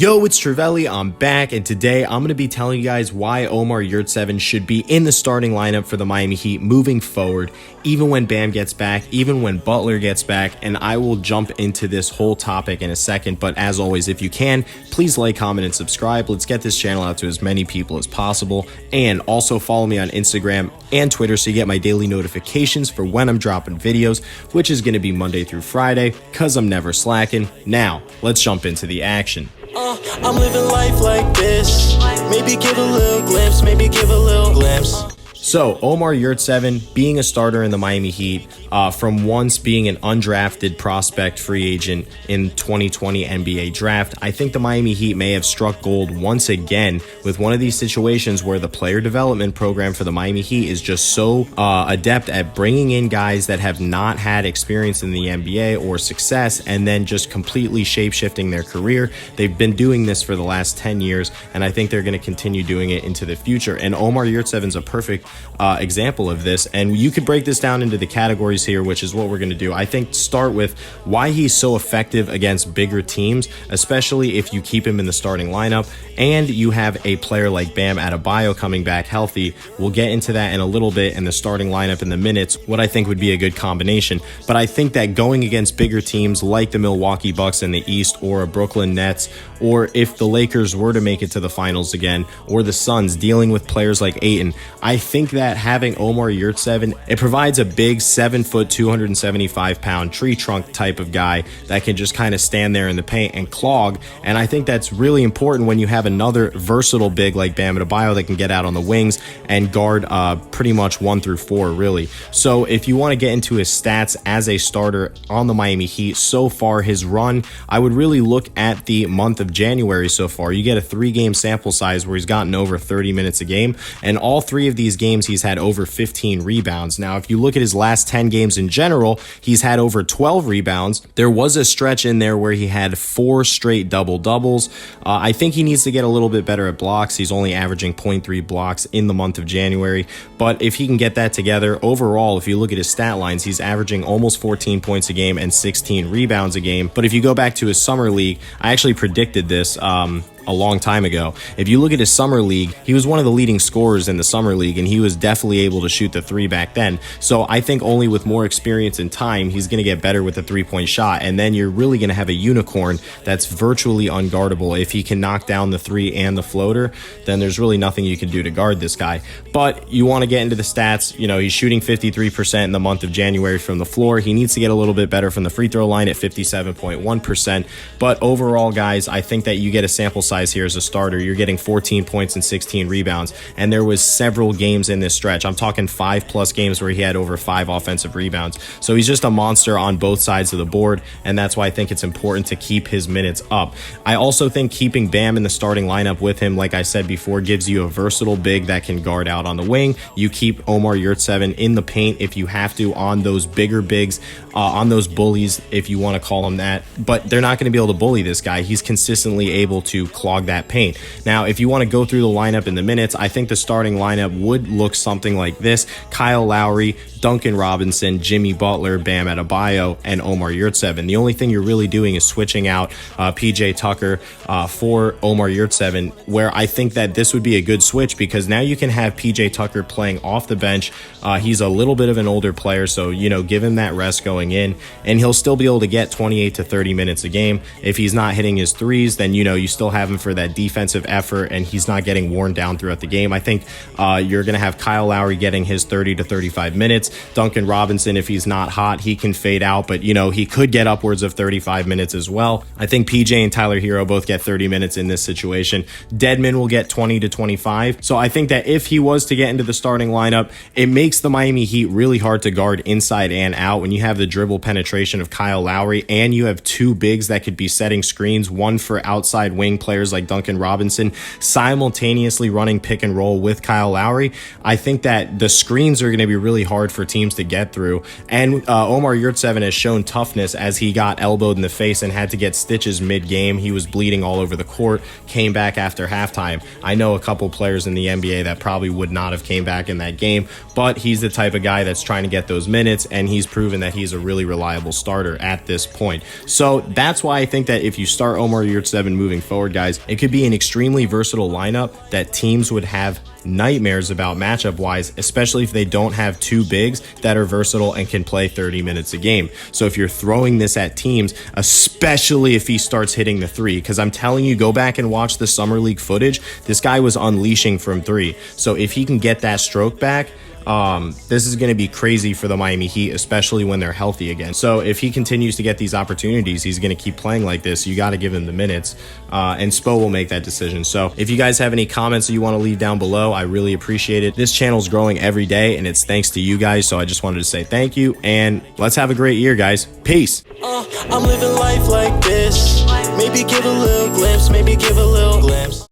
Yo, it's Trivelli, I'm back, and today I'm going to be telling you guys why Omer Yurtseven should be in the starting lineup for the Miami Heat moving forward, even when Bam gets back, even when Butler gets back, and I will jump into this whole topic in a second, but as always, if you can, please like, comment, and subscribe. Let's get this channel out to as many people as possible, and also follow me on Instagram and Twitter so you get my daily notifications for when I'm dropping videos, which is going to be Monday through Friday, because I'm never slacking. Now, let's jump into the action. I'm living life like this. Maybe give a little glimpse, maybe give a little glimpse. So, Omer Yurtseven being a starter in the Miami Heat, from once being an undrafted prospect free agent in 2020 NBA draft, I think the Miami Heat may have struck gold once again with one of these situations where the player development program for the Miami Heat is just so adept at bringing in guys that have not had experience in the NBA or success and then just completely shape-shifting their career. They've been doing this for the last 10 years, and I think they're going to continue doing it into the future. And Omer Yurtseven's a perfect example of this, and you could break this down into the categories here, which is what we're going to do. I think start with why he's so effective against bigger teams, especially if you keep him in the starting lineup and you have a player like Bam Adebayo coming back healthy. We'll get into that in a little bit in the starting lineup in the minutes, what I think would be a good combination. But I think that going against bigger teams like the Milwaukee Bucks in the East, or a Brooklyn Nets, or if the Lakers were to make it to the finals again, or the Suns dealing with players like Ayton, I think that having Omer Yurtseven, it provides a big 7 foot, 275 pound tree trunk type of guy that can just kind of stand there in the paint and clog. And I think that's really important when you have another versatile big like Bam Adebayo that can get out on the wings and guard pretty much 1 through 4, really. So if you want to get into his stats as a starter on the Miami Heat, so far his run, I would really look at the month of January so far. You get a 3-game sample size where he's gotten over 30 minutes a game, and all 3 of these games he's had over 15 rebounds. Now, if you look at his last 10 games in general, he's had over 12 rebounds. There was a stretch in there where he had 4 straight double-doubles. I think he needs to get a little bit better at blocks. He's only averaging 0.3 blocks in the month of January, but if he can get that together, overall, if you look at his stat lines, he's averaging almost 14 points a game and 16 rebounds a game. But if you go back to his summer league, I actually predicted this a long time ago. If you look at his summer league, he was one of the leading scorers in the summer league, and he was definitely able to shoot the 3 back then. So I think only with more experience and time, he's going to get better with the 3-point shot, and then you're really going to have a unicorn that's virtually unguardable. If he can knock down the 3 and the floater, then there's really nothing you can do to guard this guy. But you want to get into the stats. You know, he's shooting 53% in the month of January from the floor. He needs to get a little bit better from the free throw line at 57.1%. But overall, guys, I think that you get a sample size here as a starter. You're getting 14 points and 16 rebounds, and there was several games in this stretch. I'm talking 5+ games where he had over 5 offensive rebounds. So he's just a monster on both sides of the board, and that's why I think it's important to keep his minutes up. I also think keeping Bam in the starting lineup with him, like I said before, gives you a versatile big that can guard out on the wing. You keep Omer Yurtseven in the paint if you have to on those bigger bigs, on those bullies, if you want to call them that, but they're not going to be able to bully this guy. He's consistently able to clog that paint. Now, if you want to go through the lineup in the minutes, I think the starting lineup would look something like this: Kyle Lowry, Duncan Robinson, Jimmy Butler, Bam Adebayo, and Omer Yurtseven. The only thing you're really doing is switching out PJ Tucker for Omer Yurtseven, where I think that this would be a good switch because now you can have PJ Tucker playing off the bench. He's a little bit of an older player, so, you know, give him that rest going in, and he'll still be able to get 28 to 30 minutes a game. If he's not hitting his threes, then, you know, you still have him for that defensive effort, and he's not getting worn down throughout the game. I think you're going to have Kyle Lowry getting his 30 to 35 minutes. Duncan Robinson, if he's not hot, he can fade out, but, you know, he could get upwards of 35 minutes as well. I think PJ and Tyler Hero both get 30 minutes in this situation. Dedmon will get 20 to 25. So I think that if he was to get into the starting lineup, it makes the Miami Heat really hard to guard inside and out when you have the dribble penetration of Kyle Lowry, and you have 2 bigs that could be setting screens, one for outside wing players like Duncan Robinson, simultaneously running pick and roll with Kyle Lowry. I think that the screens are going to be really hard for for teams to get through. And Omer Yurtseven has shown toughness as he got elbowed in the face and had to get stitches mid-game. He was bleeding all over the court, came back after halftime. I know a couple players in the NBA that probably would not have came back in that game, but he's the type of guy that's trying to get those minutes, and he's proven that he's a really reliable starter at this point. So that's why I think that if you start Omer Yurtseven moving forward, guys, it could be an extremely versatile lineup that teams would have nightmares about matchup wise, especially if they don't have two bigs that are versatile and can play 30 minutes a game. So if you're throwing this at teams, especially if he starts hitting the three, because I'm telling you, go back and watch the summer league footage, this guy was unleashing from three. So if he can get that stroke back, this is going to be crazy for the Miami Heat, especially when they're healthy again. So if he continues to get these opportunities, he's going to keep playing like this. You got to give him the minutes, and Spo will make that decision. So if you guys have any comments that you want to leave down below, I really appreciate it. This channel's growing every day, and it's thanks to you guys. So I just wanted to say thank you, and let's have a great year, guys. Peace. I'm living life like this. Maybe give a little glimpse, maybe give a little glimpse.